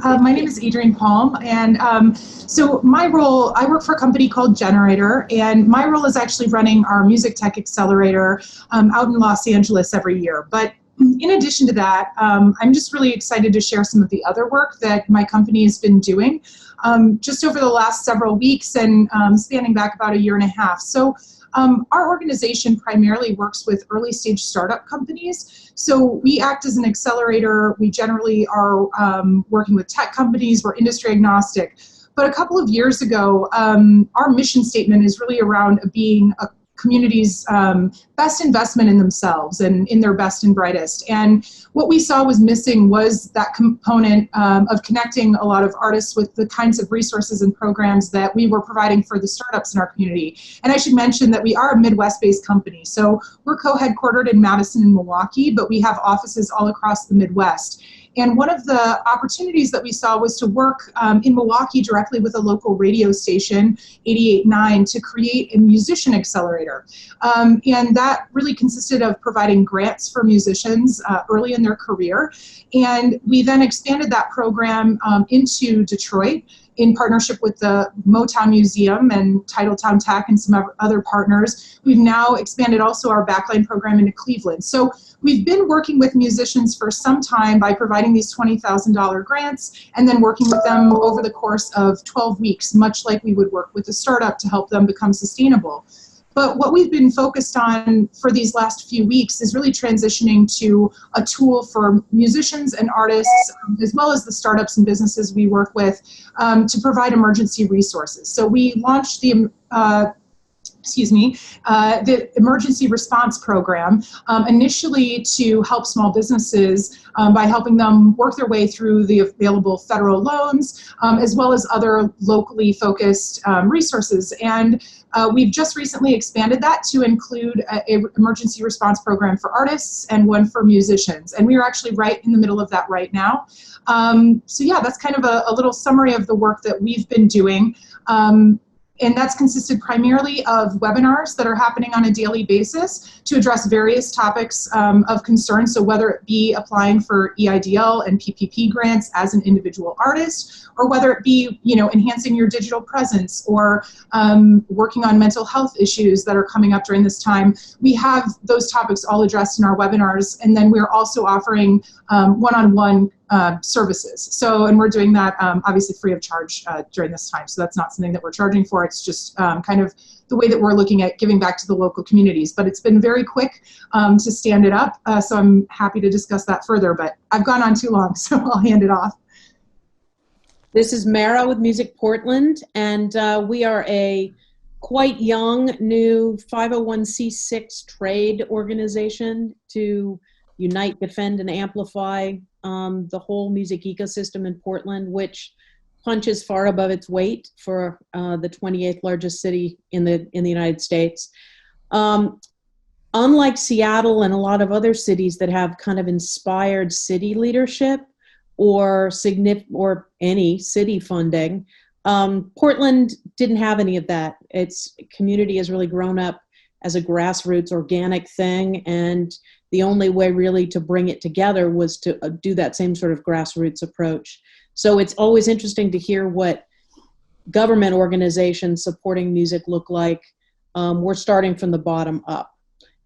My name is Adrienne Palm, and so my role, I work for a company called Generator, and my role is actually running our MusicTech Accelerator out in Los Angeles every year. But in addition to that, I'm just really excited to share some of the other work that my company has been doing just over the last several weeks and spanning back about a year and a half. So our organization primarily works with early stage startup companies. So we act as an accelerator. We generally are working with tech companies. We're industry agnostic. But a couple of years ago, our mission statement is really around being a community's best investment in themselves and in their best and brightest. And what we saw was missing was that component of connecting a lot of artists with the kinds of resources and programs that we were providing for the startups in our community. And I should mention that we are a Midwest-based company. So we're co-headquartered in Madison and Milwaukee, but we have offices all across the Midwest. And one of the opportunities that we saw was to work in Milwaukee directly with a local radio station, 88.9, to create a musician accelerator. And that really consisted of providing grants for musicians early in their career. And we then expanded that program into Detroit in partnership with the Motown Museum and Titletown Tech and some other partners. We've now expanded also our backline program into Cleveland. So we've been working with musicians for some time by providing these $20,000 grants and then working with them over the course of 12 weeks, much like we would work with a startup to help them become sustainable. But what we've been focused on for these last few weeks is really transitioning to a tool for musicians and artists, as well as the startups and businesses we work with, to provide emergency resources. So we launched the emergency response program, initially to help small businesses by helping them work their way through the available federal loans, as well as other locally focused resources. And we've just recently expanded that to include an emergency response program for artists and one for musicians. And we are actually right in the middle of that right now. So yeah, that's kind of a little summary of the work that we've been doing. And that's consisted primarily of webinars that are happening on a daily basis to address various topics of concern. So whether it be applying for EIDL and PPP grants as an individual artist, or whether it be, enhancing your digital presence or working on mental health issues that are coming up during this time, we have those topics all addressed in our webinars. And then we're also offering one-on-one services. So, and we're doing that obviously free of charge during this time. So that's not something that we're charging for. It's just kind of the way that we're looking at giving back to the local communities. But it's been very quick to stand it up. So I'm happy to discuss that further, but I've gone on too long, so I'll hand it off. This is Meara with Music Portland, and we are a quite young, new 501c6 trade organization to unite, defend, and amplify the whole music ecosystem in Portland, which punches far above its weight for the 28th largest city in the United States. Unlike Seattle and a lot of other cities that have kind of inspired city leadership or any city funding, Portland didn't have any of that. Its community has really grown up as a grassroots organic thing, and the only way really to bring it together was to do that same sort of grassroots approach. So it's always interesting to hear what government organizations supporting music look like. We're starting from the bottom up.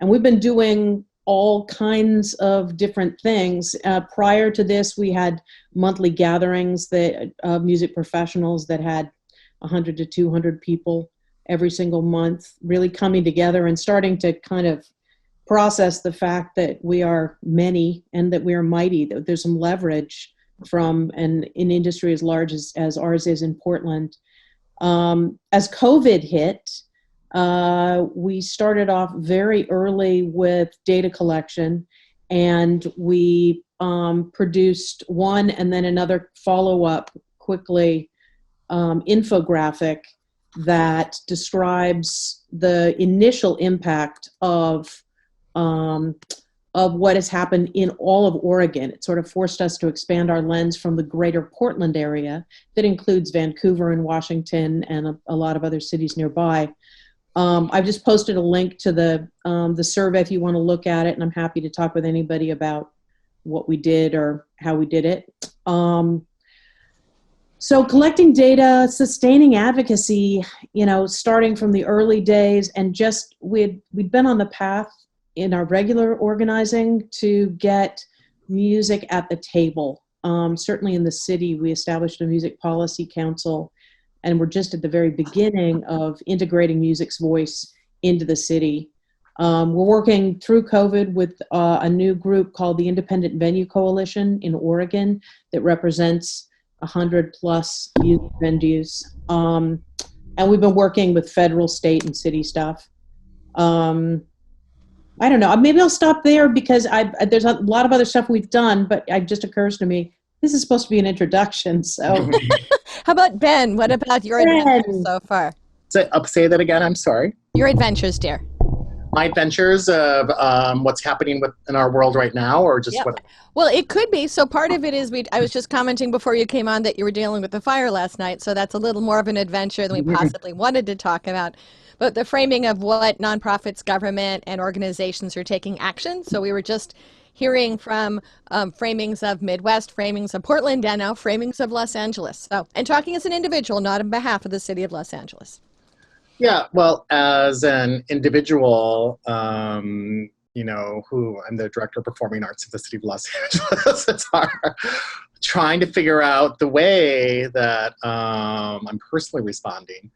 And we've been doing all kinds of different things. Prior to this, we had monthly gatherings of music professionals that had 100 to 200 people every single month, really coming together and starting to kind of process the fact that we are many and that we are mighty, that there's some leverage from an industry as large as ours is in Portland. As COVID hit, we started off very early with data collection, and we produced one and then another follow-up quickly infographic that describes the initial impact of what has happened in all of Oregon. It sort of forced us to expand our lens from the greater Portland area that includes Vancouver and Washington and a lot of other cities nearby. I've just posted a link to the survey if you want to look at it, and I'm happy to talk with anybody about what we did or how we did it. So collecting data, sustaining advocacy, starting from the early days, and just we'd been on the path in our regular organizing to get music at the table. Certainly in the city, we established a music policy council, and we're just at the very beginning of integrating music's voice into the city. We're working through COVID with a new group called the Independent Venue Coalition in Oregon that represents 100 plus music venues. And we've been working with federal, state, and city stuff. I don't know. Maybe I'll stop there because there's a lot of other stuff we've done, but it just occurs to me, this is supposed to be an introduction. So, how about Ben? What about your adventures so far? Say that again. I'm sorry. Your adventures, dear. My adventures of what's happening in our world right now, or just what? Well, it could be. So part of it is I was just commenting before you came on that you were dealing with the fire last night. So that's a little more of an adventure than we possibly wanted to talk about. But the framing of what nonprofits, government, and organizations are taking action. So we were just hearing from framings of Midwest, framings of Portland, and now framings of Los Angeles. So, and talking as an individual, not on behalf of the city of Los Angeles. Yeah, well, as an individual, who I'm the director of performing arts of the city of Los Angeles, it's hard trying to figure out the way that I'm personally responding.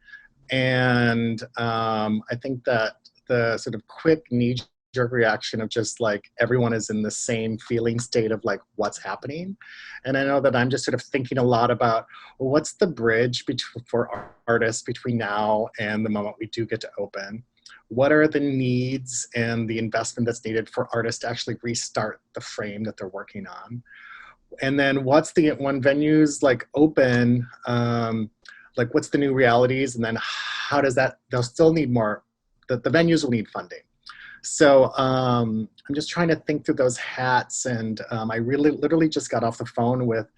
And I think that the sort of quick knee-jerk reaction of just like everyone is in the same feeling state of like what's happening. And I know that I'm just sort of thinking a lot about, well, what's the bridge for artists between now and the moment we do get to open? What are the needs and the investment that's needed for artists to actually restart the frame that they're working on? And then when venues like open, like what's the new realities, and then how does that, they'll still need more, the venues will need funding. So I'm just trying to think through those hats, and I literally just got off the phone with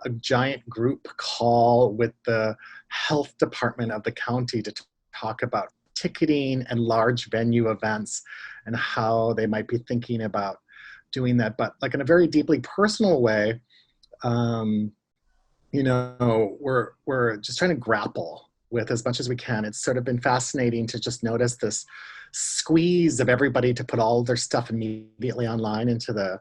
a giant group call with the health department of the county to talk about ticketing and large venue events and how they might be thinking about doing that, but like in a very deeply personal way. We're just trying to grapple with as much as we can. It's sort of been fascinating to just notice this squeeze of everybody to put all their stuff immediately online into the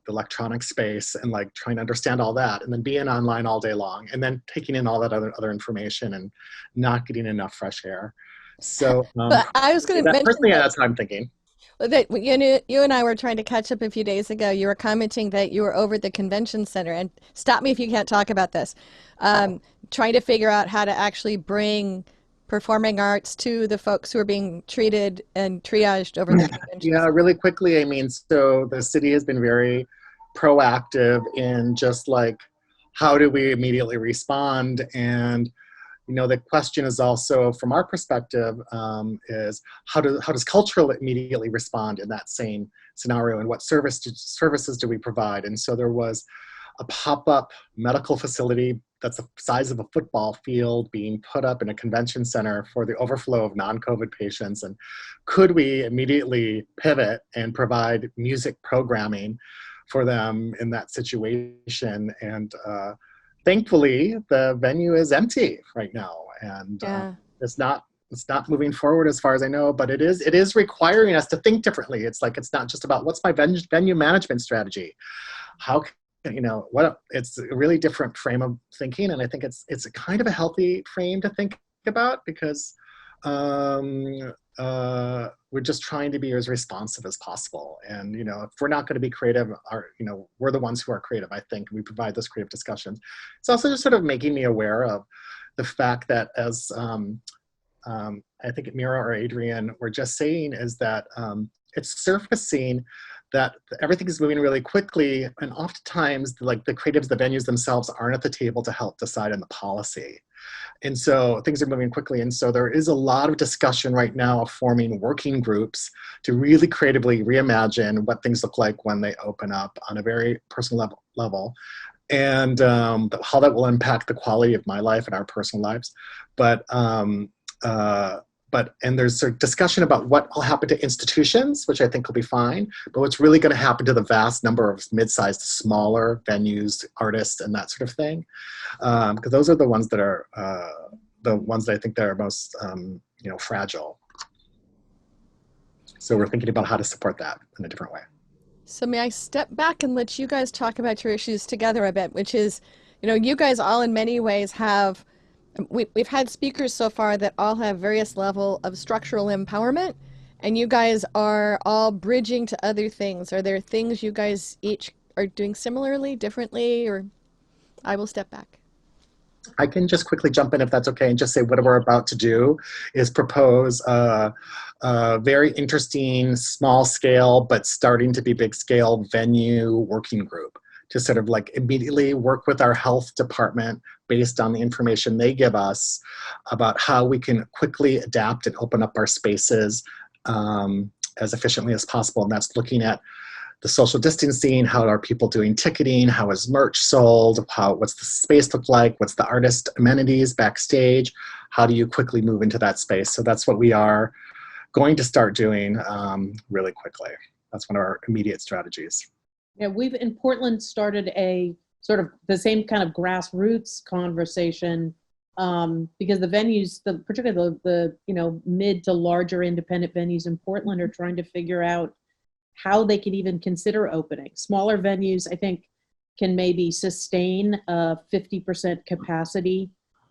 electronic space, and like trying to understand all that, and then being online all day long, and then taking in all that other information and not getting enough fresh air. So but I was going to mention personally, that's what I'm thinking. That you and I were trying to catch up a few days ago. You were commenting that you were over at the convention center, and stop me if you can't talk about this, trying to figure out how to actually bring performing arts to the folks who are being treated and triaged over the convention. Yeah, really quickly. I mean, so the city has been very proactive in just like, how do we immediately respond? And the question is also, from our perspective, is how does cultural immediately respond in that same scenario, and what services do we provide? And so there was a pop-up medical facility that's the size of a football field being put up in a convention center for the overflow of non-COVID patients. And could we immediately pivot and provide music programming for them in that situation? And thankfully, the venue is empty right now, and it's not moving forward as far as I know. But it is requiring us to think differently. It's like, it's not just about what's my venue management strategy. How can, it's a really different frame of thinking, and I think it's a kind of a healthy frame to think about, because we're just trying to be as responsive as possible. And if we're not going to be creative, we're the ones who are creative, I think. We provide those creative discussions. It's also just sort of making me aware of the fact that, as I think Meara or Adrienne were just saying, is that it's surfacing that everything is moving really quickly, and oftentimes the creatives, the venues themselves aren't at the table to help decide on the policy. And so things are moving quickly. And so there is a lot of discussion right now of forming working groups to really creatively reimagine what things look like when they open up on a very personal level. And how that will impact the quality of my life and our personal lives. But and there's sort of discussion about what will happen to institutions, which I think will be fine, but what's really going to happen to the vast number of mid-sized, smaller venues, artists, and that sort of thing, because those are the ones that are the ones that I think that are most fragile. So we're thinking about how to support that in a different way. So may I step back and let you guys talk about your issues together a bit, which is, you guys all in many ways have, we've had speakers so far that all have various level of structural empowerment, and you guys are all bridging to other things. Are there things you guys each are doing similarly, differently, or I will step back. I can just quickly jump in if that's okay and just say what we're about to do is propose a very interesting small scale but starting to be big scale venue working group to sort of like immediately work with our health department based on the information they give us about how we can quickly adapt and open up our spaces as efficiently as possible. And that's looking at the social distancing, how are people doing ticketing, how is merch sold, what's the space look like, what's the artist amenities backstage, how do you quickly move into that space? So that's what we are going to start doing really quickly. That's one of our immediate strategies. Yeah, we've in Portland started a sort of the same kind of grassroots conversation because the venues, particularly the mid to larger independent venues in Portland are trying to figure out how they can even consider opening. Smaller venues, I think, can maybe sustain a 50% capacity,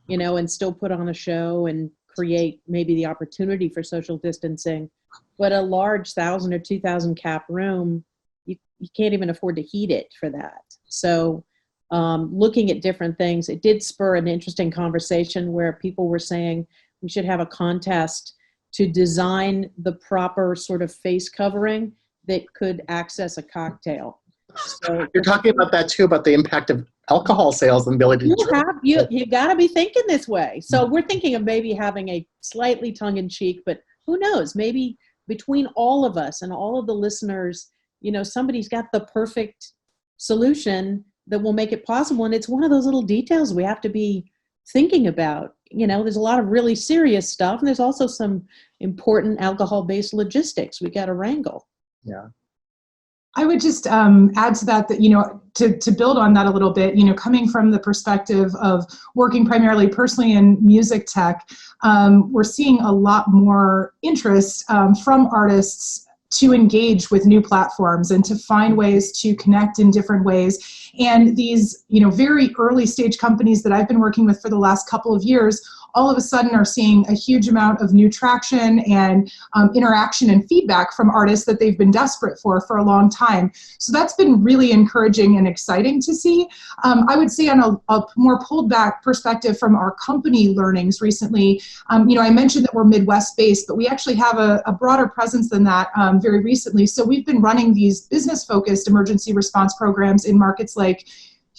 and still put on a show and create maybe the opportunity for social distancing. But a large 1,000 or 2,000 cap room, you can't even afford to heat it for that. So looking at different things, it did spur an interesting conversation where people were saying we should have a contest to design the proper sort of face covering that could access a cocktail. So you're talking about that too, about the impact of alcohol sales and ability to drink. You got to be thinking this way. So we're thinking of maybe having a slightly tongue-in-cheek, but who knows, maybe between all of us and all of the listeners, somebody's got the perfect solution that will make it possible. And it's one of those little details we have to be thinking about. There's a lot of really serious stuff, and there's also some important alcohol-based logistics we got to wrangle. Yeah. I would just add to that, to build on that a little bit, coming from the perspective of working primarily personally in music tech, we're seeing a lot more interest from artists to engage with new platforms and to find ways to connect in different ways. And these, very early stage companies that I've been working with for the last couple of years all of a sudden are seeing a huge amount of new traction and interaction and feedback from artists that they've been desperate for a long time. So that's been really encouraging and exciting to see. I would say on a more pulled back perspective from our company learnings recently, I mentioned that we're Midwest based, but we actually have a broader presence than that very recently. So we've been running these business focused emergency response programs in markets like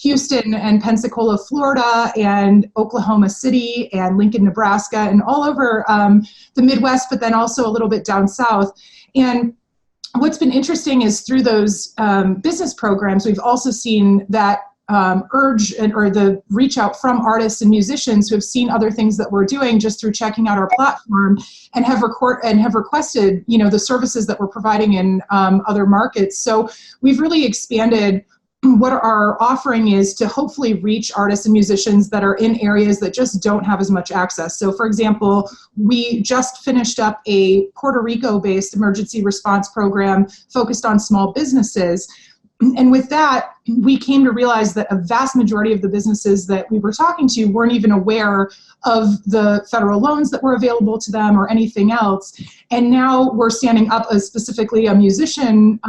Houston and Pensacola, Florida, and Oklahoma City and Lincoln, Nebraska, and all over the Midwest, but then also a little bit down south. And what's been interesting is through those business programs, we've also seen that urge or the reach out from artists and musicians who have seen other things that we're doing just through checking out our platform and have requested, the services that we're providing in other markets. So we've really expanded what our offering is to hopefully reach artists and musicians that are in areas that just don't have as much access. So for example, we just finished up a Puerto Rico-based emergency response program focused on small businesses. And with that, we came to realize that a vast majority of the businesses that we were talking to weren't even aware of the federal loans that were available to them or anything else. And now we're standing up specifically a musician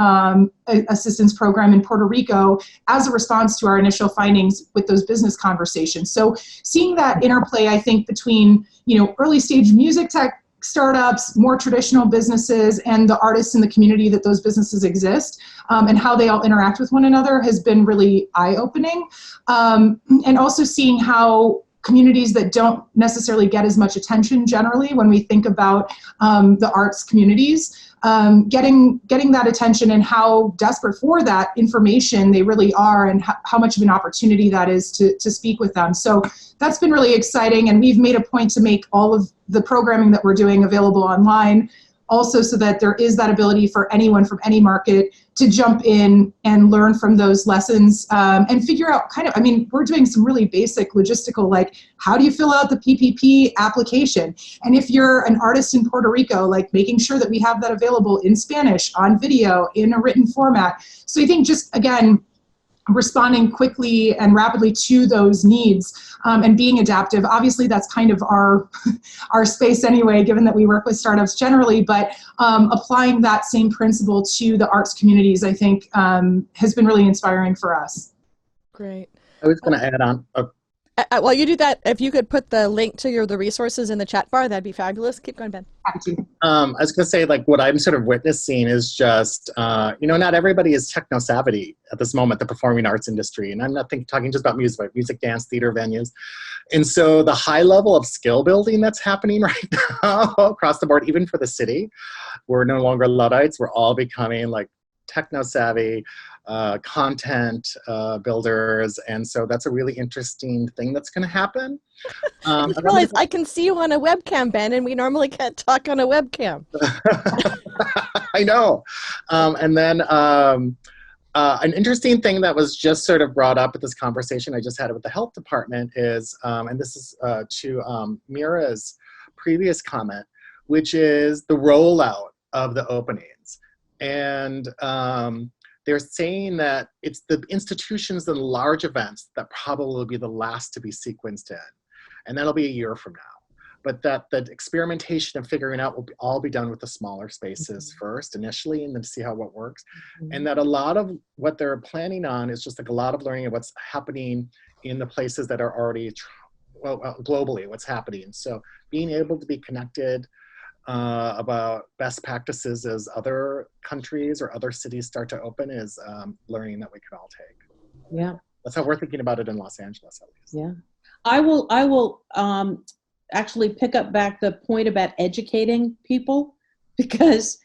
assistance program in Puerto Rico as a response to our initial findings with those business conversations. So seeing that interplay, I think, between early stage music tech startups, more traditional businesses, and the artists in the community that those businesses exist, and how they all interact with one another has been really eye-opening. And also seeing how communities that don't necessarily get as much attention generally when we think about the arts communities, getting that attention and how desperate for that information they really are, and how much of an opportunity that is to speak with them. So that's been really exciting, and we've made a point to make all of the programming that we're doing available online, also so that there is that ability for anyone from any market to jump in and learn from those lessons, and figure out I mean, we're doing some really basic logistical, like how do you fill out the PPP application? And if you're an artist in Puerto Rico, like making sure that we have that available in Spanish, on video, in a written format. So I think just, again, responding quickly and rapidly to those needs, and being adaptive. Obviously, that's kind of our space anyway, given that we work with startups generally, but applying that same principle to the arts communities, I think, has been really inspiring for us. Great. I was going to add on. While you do that, if you could put the link to the resources in the chat bar, that'd be fabulous. Keep going, Ben. Happy to. I was going to say, like, what I'm sort of witnessing is just, not everybody is techno savvy at this moment, the performing arts industry. And I'm not talking just about music, but music, dance, theater venues. And so the high level of skill building that's happening right now across the board, even for the city, we're no longer Luddites. We're all becoming like techno savvy content builders, and so that's a really interesting thing that's going to happen. I realize I can see you on a webcam, Ben, and we normally can't talk on a webcam. I know. And then an interesting thing that was just sort of brought up at this conversation I just had with the health department is, and this is to Meara's previous comment, which is the rollout of the openings. And they're saying that it's the institutions and large events that probably will be the last to be sequenced in. And that'll be a year from now. But that the experimentation and figuring out will all be done with the smaller spaces first, initially, and then see how what works. And that a lot of what they're planning on is just like a lot of learning of what's happening in the places that are already, globally, what's happening. So being able to be connected about best practices as other countries or other cities start to open is learning that we can all take. Yeah. That's how we're thinking about it in Los Angeles, at least. Yeah. I will actually pick up back the point about educating people, because,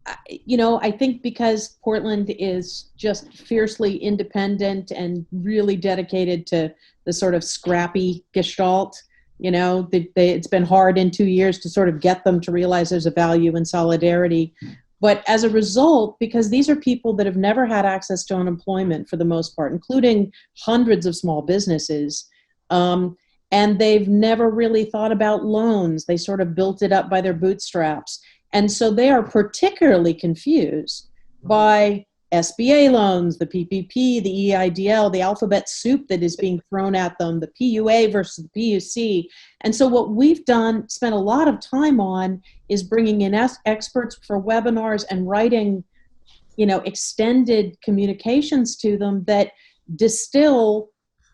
I think because Portland is just fiercely independent and really dedicated to the sort of scrappy gestalt, it's been hard in 2 years to sort of get them to realize there's a value in solidarity. But as a result, because these are people that have never had access to unemployment for the most part, including hundreds of small businesses, and they've never really thought about loans. They sort of built it up by their bootstraps. And so they are particularly confused by SBA loans, the PPP, the EIDL, the alphabet soup that is being thrown at them, the PUA versus the PUC. And so what we've spent a lot of time on, is bringing in experts for webinars and writing, extended communications to them that distill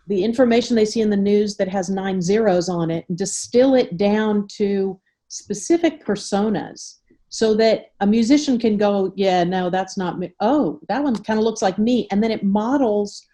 the information they see in the news that has 9 zeros on it, and distill it down to specific personas. So that a musician can go, yeah, no, that's not me. Oh, that one kind of looks like me. And then it models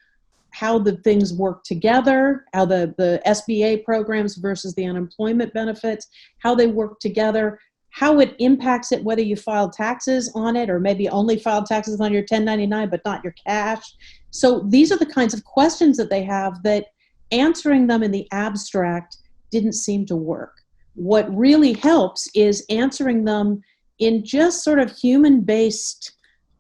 how the things work together, how the SBA programs versus the unemployment benefits, how they work together, how it impacts it, whether you file taxes on it or maybe only file taxes on your 1099 but not your cash. So these are the kinds of questions that they have that answering them in the abstract didn't seem to work. What really helps is answering them in just sort of human-based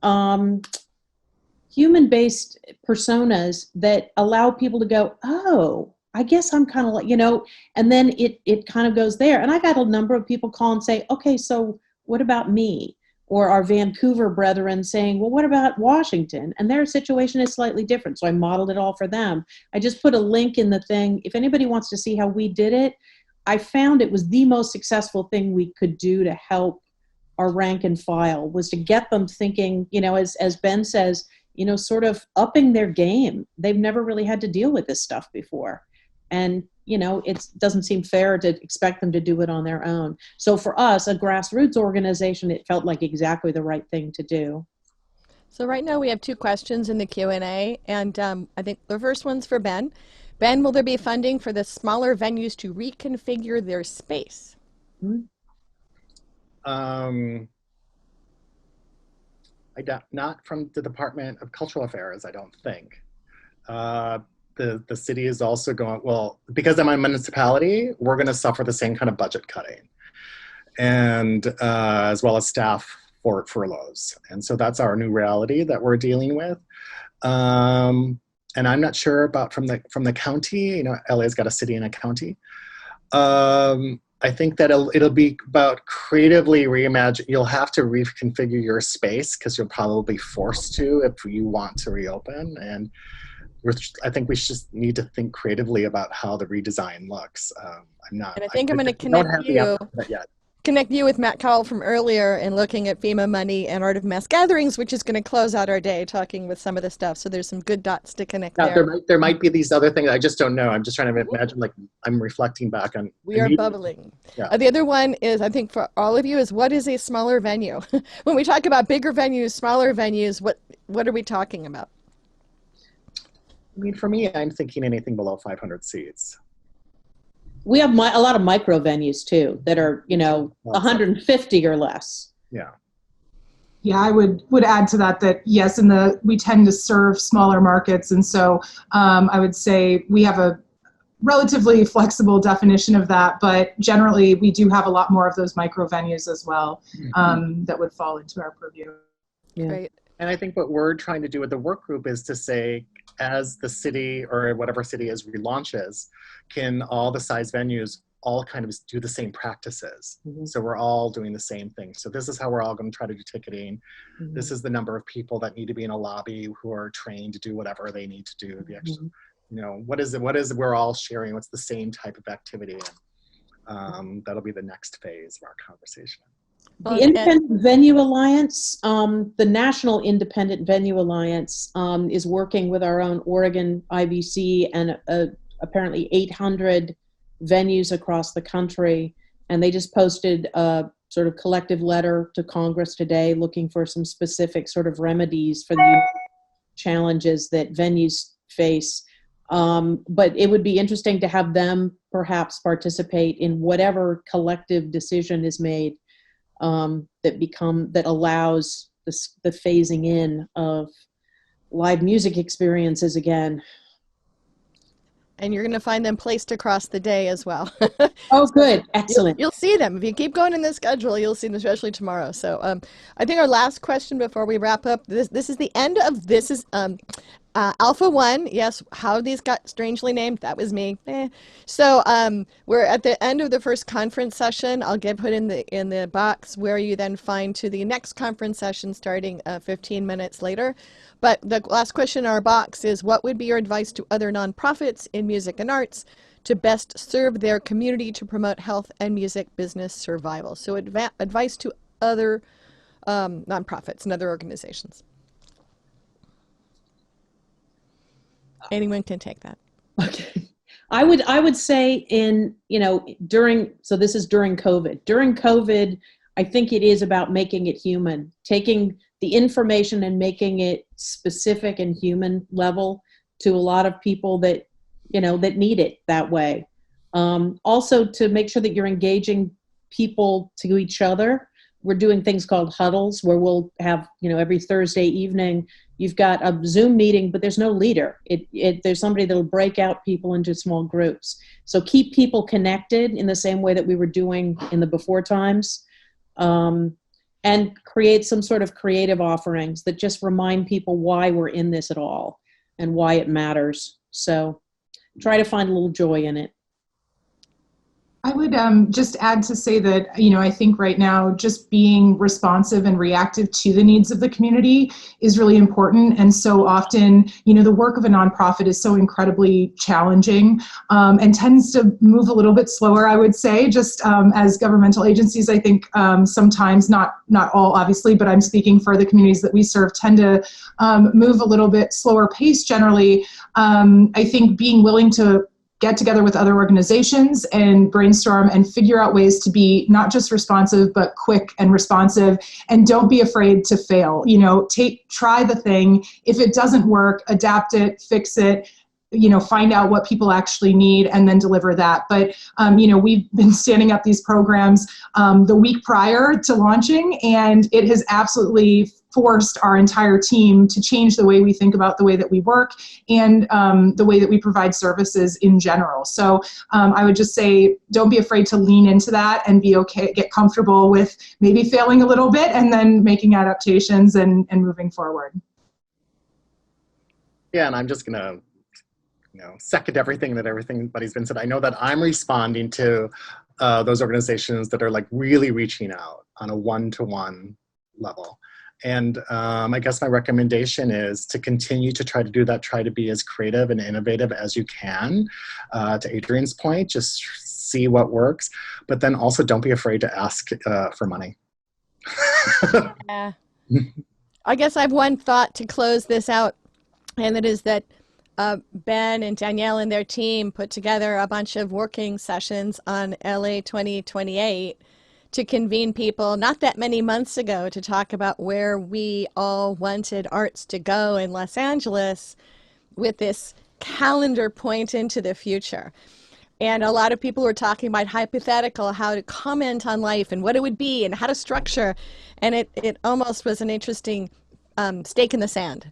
personas that allow people to go, oh, I guess I'm kind of like, and then it kind of goes there. And I've had a number of people call and say, okay, so what about me? Or our Vancouver brethren saying, well, what about Washington? And their situation is slightly different. So I modeled it all for them. I just put a link in the thing. If anybody wants to see how we did it, I found it was the most successful thing we could do to help our rank and file, was to get them thinking, as Ben says, sort of upping their game. They've never really had to deal with this stuff before. And, it doesn't seem fair to expect them to do it on their own. So for us, a grassroots organization, it felt like exactly the right thing to do. So right now we have 2 questions in the Q&A, and I think the first one's for Ben. Ben, will there be funding for the smaller venues to reconfigure their space? Not from the Department of Cultural Affairs, I don't think. The city is also going, well, because I'm a municipality, we're going to suffer the same kind of budget cutting, and as well as staff furloughs. And so that's our new reality that we're dealing with. And I'm not sure about from the county, you know, LA's got a city and a county. I think that it'll be about creatively reimagine. You'll have to reconfigure your space because you'll probably be forced to if you want to reopen. And I think we just need to think creatively about how the redesign looks. And I think I'm going to connect you with Matt Cowell from earlier and looking at FEMA money and Art of Mass Gatherings, which is going to close out our day talking with some of the stuff. So there's some good dots to connect there. There might be these other things. I just don't know. I'm just trying to imagine, like, I'm reflecting back on. We are bubbling. Yeah. The other one is, I think for all of you, is what is a smaller venue? When we talk about bigger venues, smaller venues, what are we talking about? I mean, for me, I'm thinking anything below 500 seats. We have a lot of micro venues too that are, you know, 150 or less. Yeah. Yeah, I would add to that yes, we tend to serve smaller markets, and so I would say we have a relatively flexible definition of that, but generally we do have a lot more of those micro venues as well that would fall into our purview. Yeah. Great. And I think what we're trying to do with the work group is to say, as the city or whatever city is relaunches, can all the size venues all kind of do the same practices? Mm-hmm. So we're all doing the same thing. So this is how we're all going to try to do ticketing. Mm-hmm. This is the number of people that need to be in a lobby who are trained to do whatever they need to do. The extra, you know, what is it we're all sharing? What's the same type of activity? And that'll be the next phase of our conversation. The Independent Venue Alliance, the National Independent Venue Alliance is working with our own Oregon IVC and apparently 800 venues across the country. And they just posted a sort of collective letter to Congress today looking for some specific sort of remedies for the challenges that venues face. But it would be interesting to have them perhaps participate in whatever collective decision is made that allows the phasing in of live music experiences again. And you're going to find them placed across the day as well. Oh, good. Excellent. You'll see them. If you keep going in the schedule, you'll see them, especially tomorrow. So I think our last question before we wrap up, this is the end of this is Alpha 1. Yes, how these got strangely named, that was me. So we're at the end of the first conference session. I'll put in the box where you then find to the next conference session starting 15 minutes later. But the last question in our box is, what would be your advice to other nonprofits in music and arts to best serve their community to promote health and music business survival? So advice to other nonprofits and other organizations. Anyone can take that. Okay. I would say this is during COVID. During COVID, I think it is about making it human, taking the information and making it specific and human level to a lot of people that need it that way. Also to make sure that you're engaging people to each other. We're doing things called huddles where we'll have, every Thursday evening, you've got a Zoom meeting, but there's no leader. There's somebody that'll break out people into small groups. So keep people connected in the same way that we were doing in the before times, and create some sort of creative offerings that just remind people why we're in this at all and why it matters. So try to find a little joy in it. I would just add to say that, I think right now just being responsive and reactive to the needs of the community is really important. And so often, the work of a nonprofit is so incredibly challenging and tends to move a little bit slower, I would say, just as governmental agencies. I think sometimes, not all obviously, but I'm speaking for the communities that we serve, tend to move a little bit slower pace generally. I think being willing to get together with other organizations and brainstorm and figure out ways to be not just responsive, but quick and responsive. And don't be afraid to fail. Try the thing. If it doesn't work, adapt it, fix it, find out what people actually need and then deliver that. But, we've been standing up these programs the week prior to launching, and it has absolutely forced our entire team to change the way we think about the way that we work and the way that we provide services in general. So I would just say, don't be afraid to lean into that and be okay, get comfortable with maybe failing a little bit and then making adaptations and moving forward. Yeah, and I'm just gonna, second everything that everybody's been said. I know that I'm responding to those organizations that are like really reaching out on a one-to-one level. And I guess my recommendation is to continue to try to do that, try to be as creative and innovative as you can. To Adrienne's point, just see what works, but then also don't be afraid to ask for money. Yeah. I guess I have one thought to close this out, and it is that Ben and Danielle and their team put together a bunch of working sessions on LA 2028 to convene people not that many months ago to talk about where we all wanted arts to go in Los Angeles with this calendar point into the future. And a lot of people were talking about hypothetical, how to comment on life and what it would be and how to structure. And it almost was an interesting stake in the sand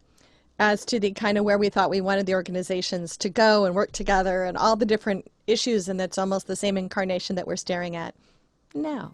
as to the kind of where we thought we wanted the organizations to go and work together and all the different issues. And that's almost the same incarnation that we're staring at now.